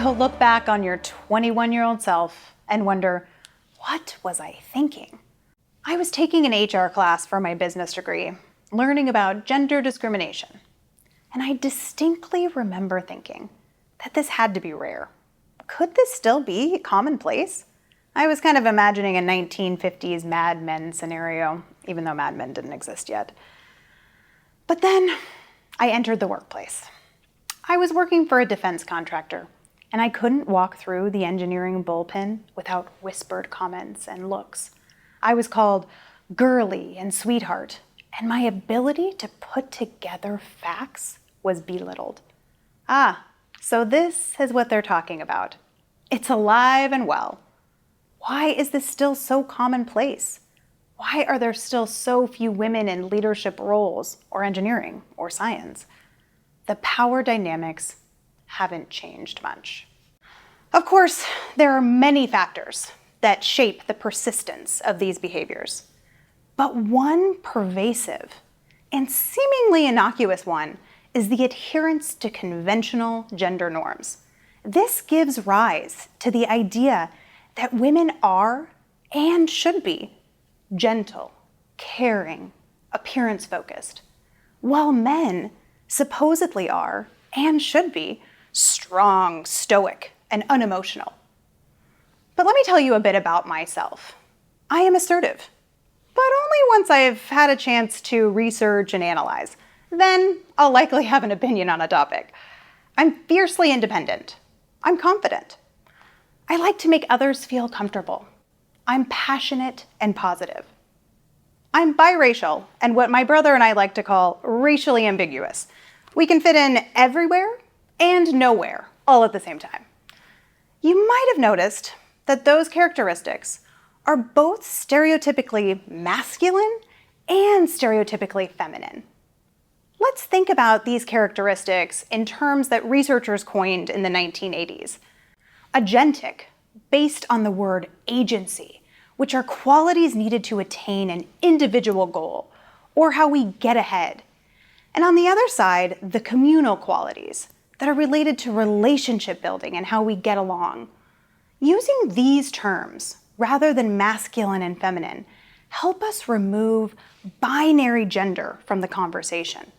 You'll look back on your 21-year-old self and wonder, what was I thinking? I was taking an HR class for my business degree, learning about gender discrimination. And I distinctly remember thinking that this had to be rare. Could this still be commonplace? I was kind of imagining a 1950s Mad Men scenario, even though Mad Men didn't exist yet. But then I entered the workplace. I was working for a defense contractor, and I couldn't walk through the engineering bullpen without whispered comments and looks. I was called girly and sweetheart, and my ability to put together facts was belittled. So this is what they're talking about. It's alive and well. Why is this still so commonplace? Why are there still so few women in leadership roles or engineering or science? The power dynamics haven't changed much. Of course, there are many factors that shape the persistence of these behaviors. But one pervasive and seemingly innocuous one is the adherence to conventional gender norms. This gives rise to the idea that women are and should be gentle, caring, appearance-focused, while men supposedly are and should be strong, stoic, and unemotional. But let me tell you a bit about myself. I am assertive, but only once I've had a chance to research and analyze. Then I'll likely have an opinion on a topic. I'm fiercely independent. I'm confident. I like to make others feel comfortable. I'm passionate and positive. I'm biracial and what my brother and I like to call racially ambiguous. We can fit in everywhere and nowhere all at the same time. You might have noticed that those characteristics are both stereotypically masculine and stereotypically feminine. Let's think about these characteristics in terms that researchers coined in the 1980s. Agentic, based on the word agency, which are qualities needed to attain an individual goal, or how we get ahead. And on the other side, the communal qualities that are related to relationship building and how we get along. Using these terms, rather than masculine and feminine, help us remove binary gender from the conversation.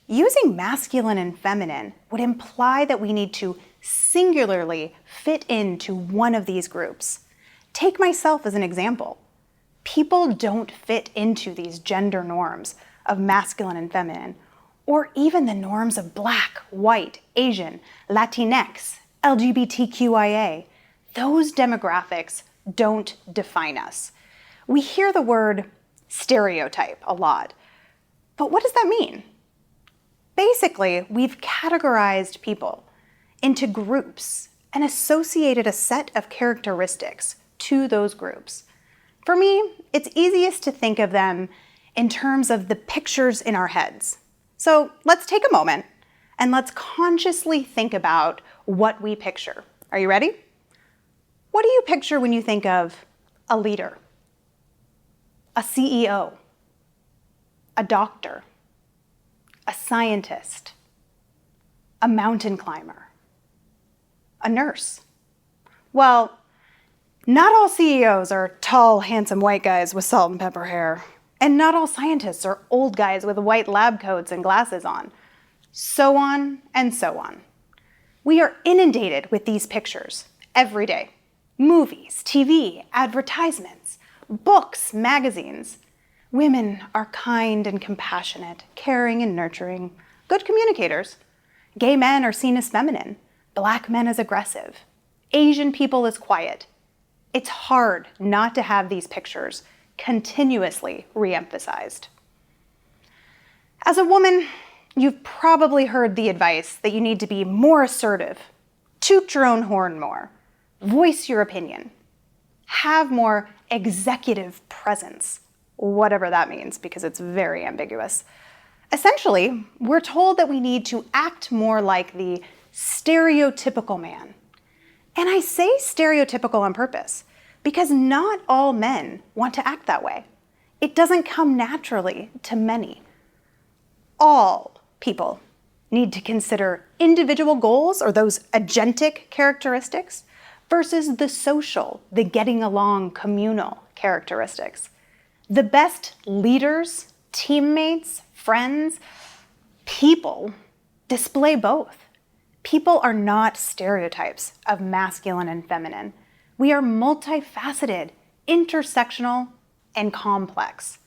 Using masculine and feminine would imply that we need to singularly fit into one of these groups. Take myself as an example. People don't fit into these gender norms of masculine and feminine, or even the norms of Black, white, Asian, Latinx, LGBTQIA. Those demographics don't define us. We hear the word stereotype a lot, but what does that mean? Basically, we've categorized people into groups and associated a set of characteristics to those groups. For me, it's easiest to think of them in terms of the pictures in our heads. So let's take a moment and let's consciously think about what we picture. Are you ready? What do you picture when you think of a leader, a CEO, a doctor, a scientist, a mountain climber, a nurse? Well, not all CEOs are tall, handsome white guys with salt and pepper hair, and not all scientists are old guys with white lab coats and glasses on. So on and so on. We are inundated with these pictures every day. Movies, TV, advertisements, books, magazines. Women are kind and compassionate, caring and nurturing, good communicators. Gay men are seen as feminine, Black men as aggressive, Asian people as quiet. It's hard not to have these pictures continuously re-emphasized. As a woman, you've probably heard the advice that you need to be more assertive, toot your own horn more, voice your opinion, have more executive presence, whatever that means, because it's very ambiguous. Essentially, we're told that we need to act more like the stereotypical man. And I say stereotypical on purpose, because not all men want to act that way. It doesn't come naturally to many. All people need to consider individual goals or those agentic characteristics versus the social, the getting along, communal characteristics. The best leaders, teammates, friends, people display both. People are not stereotypes of masculine and feminine. We are multifaceted, intersectional, and complex.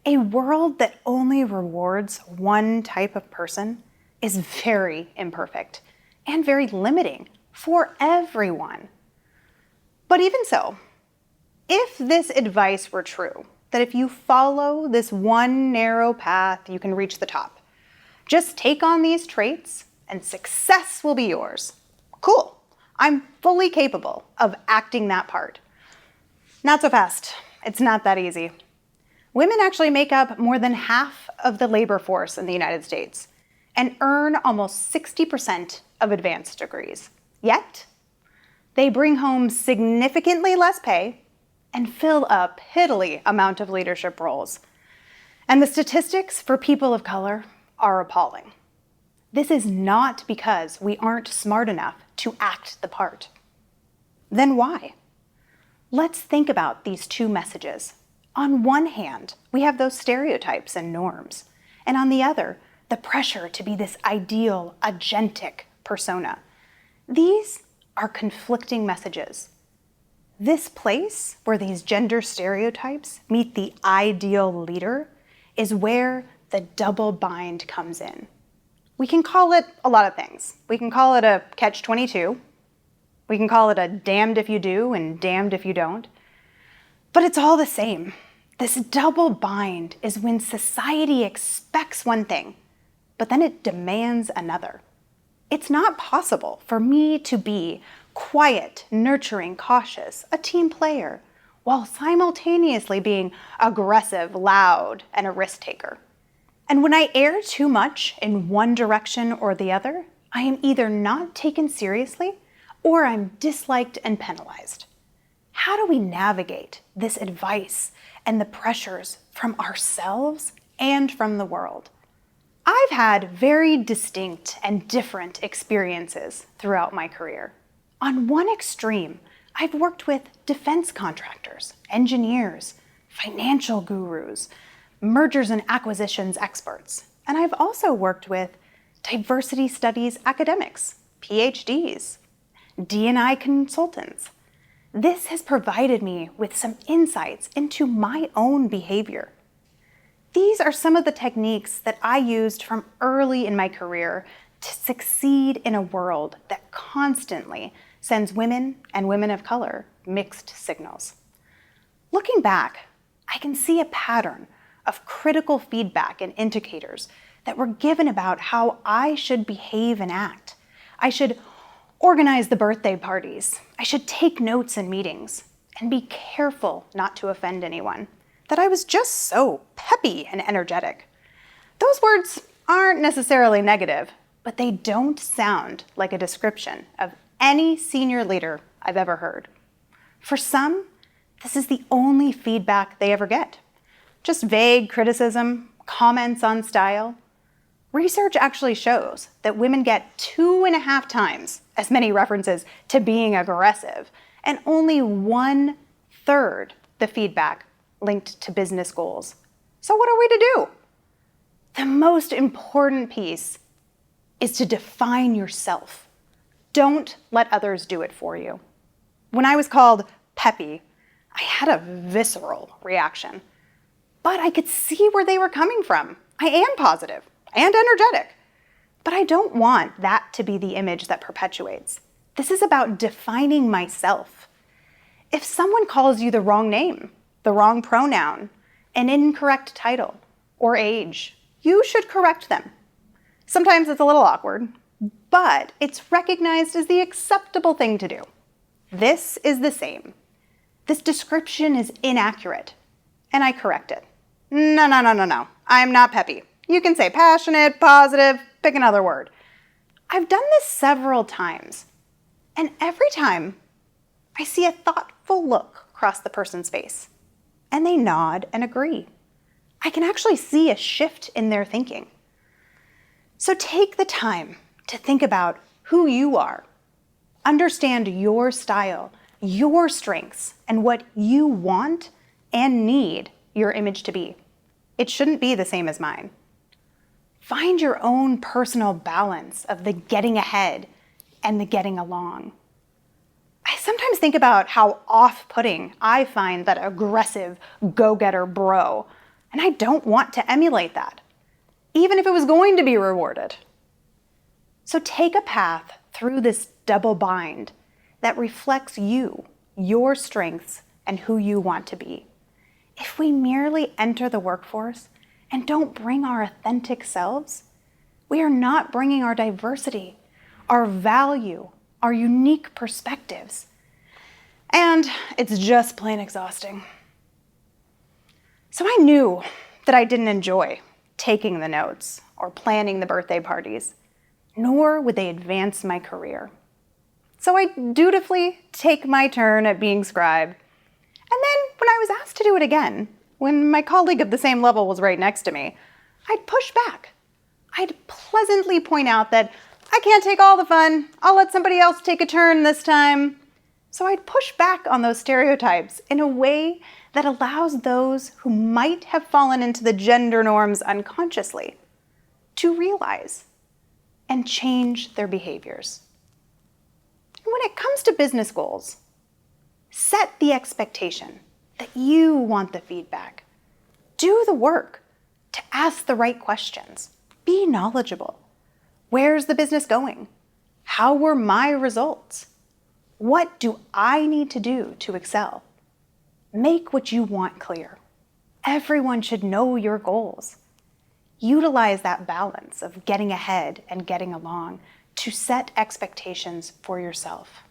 A world that only rewards one type of person is very imperfect and very limiting for everyone. But even so, if this advice were true, that if you follow this one narrow path, you can reach the top, just take on these traits and success will be yours. Cool. I'm fully capable of acting that part. Not so fast. It's not that easy. Women actually make up more than half of the labor force in the United States and earn almost 60% of advanced degrees. Yet, they bring home significantly less pay and fill a piddly amount of leadership roles. And the statistics for people of color are appalling. This is not because we aren't smart enough to act the part. Then why? Let's think about these two messages. On one hand, we have those stereotypes and norms, and on the other, the pressure to be this ideal, agentic persona. These are conflicting messages. This place where these gender stereotypes meet the ideal leader is where the double bind comes in. We can call it a lot of things. We can call it a catch-22. We can call it a damned if you do and damned if you don't. But it's all the same. This double bind is when society expects one thing, but then it demands another. It's not possible for me to be quiet, nurturing, cautious, a team player, while simultaneously being aggressive, loud, and a risk taker. And when I err too much in one direction or the other, I am either not taken seriously or I'm disliked and penalized. How do we navigate this advice and the pressures from ourselves and from the world? I've had very distinct and different experiences throughout my career. On one extreme, I've worked with defense contractors, engineers, financial gurus, mergers and acquisitions experts, and I've also worked with diversity studies academics, PhDs, D&I consultants. This has provided me with some insights into my own behavior. These are some of the techniques that I used from early in my career to succeed in a world that constantly sends women and women of color mixed signals. Looking back, I can see a pattern of critical feedback and indicators that were given about how I should behave and act. I should organize the birthday parties. I should take notes in meetings and be careful not to offend anyone. That I was just so peppy and energetic. Those words aren't necessarily negative, but they don't sound like a description of any senior leader I've ever heard. For some, this is the only feedback they ever get. Just vague criticism, comments on style. Research actually shows that women get 2.5 times as many references to being aggressive and only 1/3 the feedback linked to business goals. So what are we to do? The most important piece is to define yourself. Don't let others do it for you. When I was called peppy, I had a visceral reaction, but I could see where they were coming from. I am positive and energetic, but I don't want that to be the image that perpetuates. This is about defining myself. If someone calls you the wrong name, the wrong pronoun, an incorrect title, or age, you should correct them. Sometimes it's a little awkward, but it's recognized as the acceptable thing to do. This is the same. This description is inaccurate, and I correct it. No. I'm not peppy. You can say passionate, positive, pick another word. I've done this several times, and every time I see a thoughtful look cross the person's face, and they nod and agree. I can actually see a shift in their thinking. So take the time to think about who you are. Understand your style, your strengths, and what you want and need your image to be. It shouldn't be the same as mine. Find your own personal balance of the getting ahead and the getting along. I sometimes think about how off-putting I find that aggressive go-getter bro, and I don't want to emulate that, even if it was going to be rewarded. So take a path through this double bind that reflects you, your strengths, and who you want to be. If we merely enter the workforce and don't bring our authentic selves, we are not bringing our diversity, our value, our unique perspectives. And it's just plain exhausting. So I knew that I didn't enjoy taking the notes or planning the birthday parties, nor would they advance my career. So I dutifully take my turn at being scribe. And then when I was asked to do it again, when my colleague of the same level was right next to me, I'd push back. I'd pleasantly point out that I can't take all the fun. I'll let somebody else take a turn this time. So I'd push back on those stereotypes in a way that allows those who might have fallen into the gender norms unconsciously to realize and change their behaviors. And when it comes to business goals, set the expectation that you want the feedback. Do the work to ask the right questions. Be knowledgeable. Where's the business going? How were my results? What do I need to do to excel? Make what you want clear. Everyone should know your goals. Utilize that balance of getting ahead and getting along to set expectations for yourself.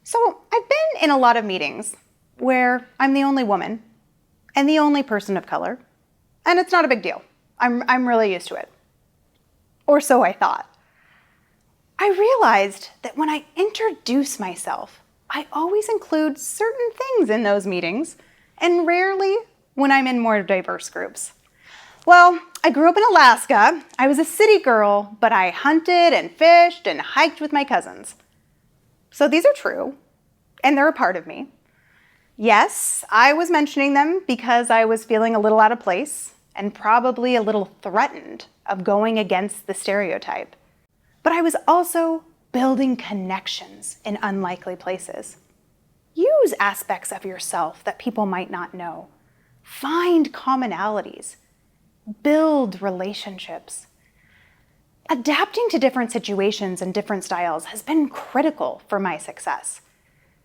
So I've been in a lot of meetings where I'm the only woman and the only person of color, and it's not a big deal. I'm really used to it. Or so I thought. I realized that when I introduce myself, I always include certain things in those meetings, and rarely when I'm in more diverse groups. Well, I grew up in Alaska. I was a city girl, but I hunted and fished and hiked with my cousins. So these are true, and they're a part of me. Yes, I was mentioning them because I was feeling a little out of place and probably a little threatened of going against the stereotype. But I was also building connections in unlikely places. Use aspects of yourself that people might not know. Find commonalities. Build relationships. Adapting to different situations and different styles has been critical for my success.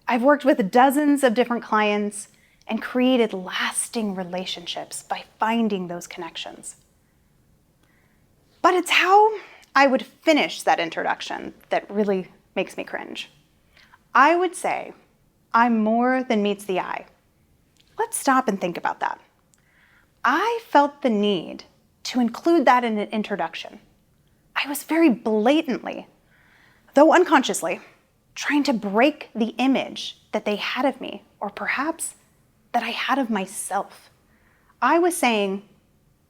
I've worked with dozens of different clients and created lasting relationships by finding those connections. But it's how I would finish that introduction that really makes me cringe. I would say, I'm more than meets the eye. Let's stop and think about that. I felt the need to include that in an introduction. I was very blatantly, though unconsciously, trying to break the image that they had of me, or perhaps that I had of myself. I was saying,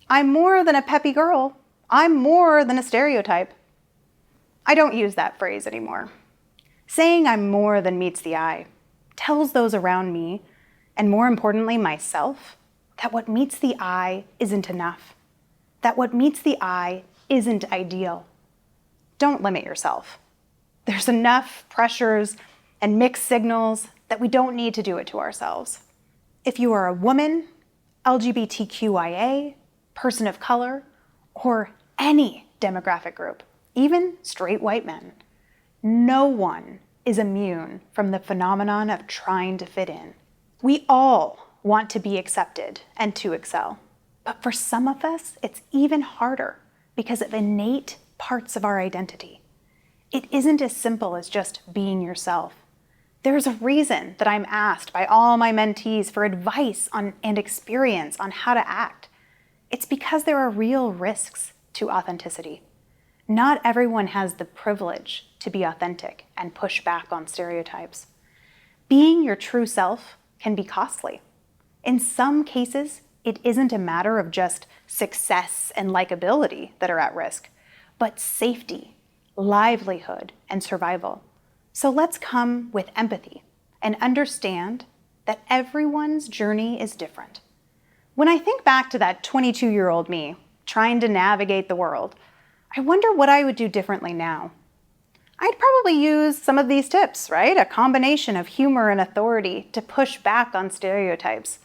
I'm more than a peppy girl. I'm more than a stereotype. I don't use that phrase anymore. Saying I'm more than meets the eye tells those around me, and more importantly myself, that what meets the eye isn't enough. That what meets the eye isn't ideal. Don't limit yourself. There's enough pressures and mixed signals that we don't need to do it to ourselves. If you are a woman, LGBTQIA, person of color, or any demographic group, even straight white men, no one is immune from the phenomenon of trying to fit in. We all want to be accepted and to excel. But for some of us, it's even harder because of innate parts of our identity. It isn't as simple as just being yourself. There's a reason that I'm asked by all my mentees for advice on and experience on how to act. It's because there are real risks to authenticity. Not everyone has the privilege to be authentic and push back on stereotypes. Being your true self can be costly. In some cases, it isn't a matter of just success and likability that are at risk, but safety, livelihood, and survival. So let's come with empathy and understand that everyone's journey is different. When I think back to that 22-year-old me trying to navigate the world, I wonder what I would do differently now. I'd probably use some of these tips, right? A combination of humor and authority to push back on stereotypes.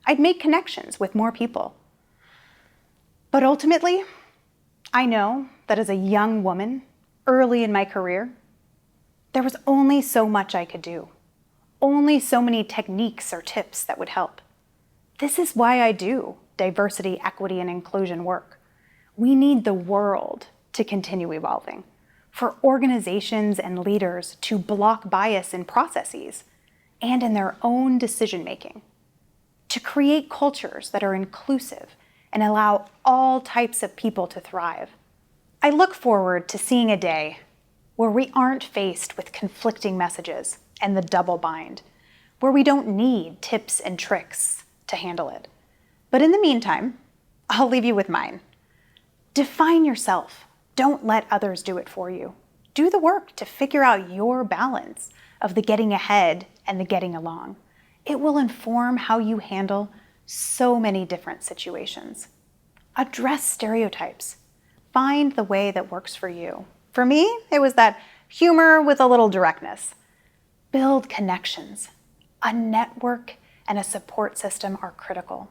I'd make connections with more people. But ultimately, I know that as a young woman, early in my career, there was only so much I could do. Only so many techniques or tips that would help. This is why I do diversity, equity, and inclusion work. We need the world to continue evolving, for organizations and leaders to block bias in processes and in their own decision-making, to create cultures that are inclusive and allow all types of people to thrive. I look forward to seeing a day where we aren't faced with conflicting messages and the double bind, where we don't need tips and tricks to handle it. But in the meantime, I'll leave you with mine. Define yourself. Don't let others do it for you. Do the work to figure out your balance of the getting ahead and the getting along. It will inform how you handle so many different situations. Address stereotypes. Find the way that works for you. For me, it was that humor with a little directness. Build connections. A network and a support system are critical.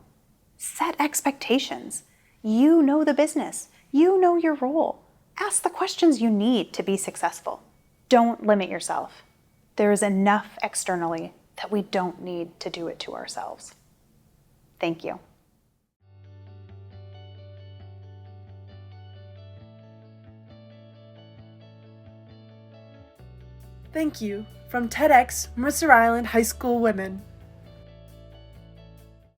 Set expectations. You know the business. You know your role. Ask the questions you need to be successful. Don't limit yourself. There is enough externally that we don't need to do it to ourselves. Thank you. Thank you from TEDxMercerIslandHSWomen.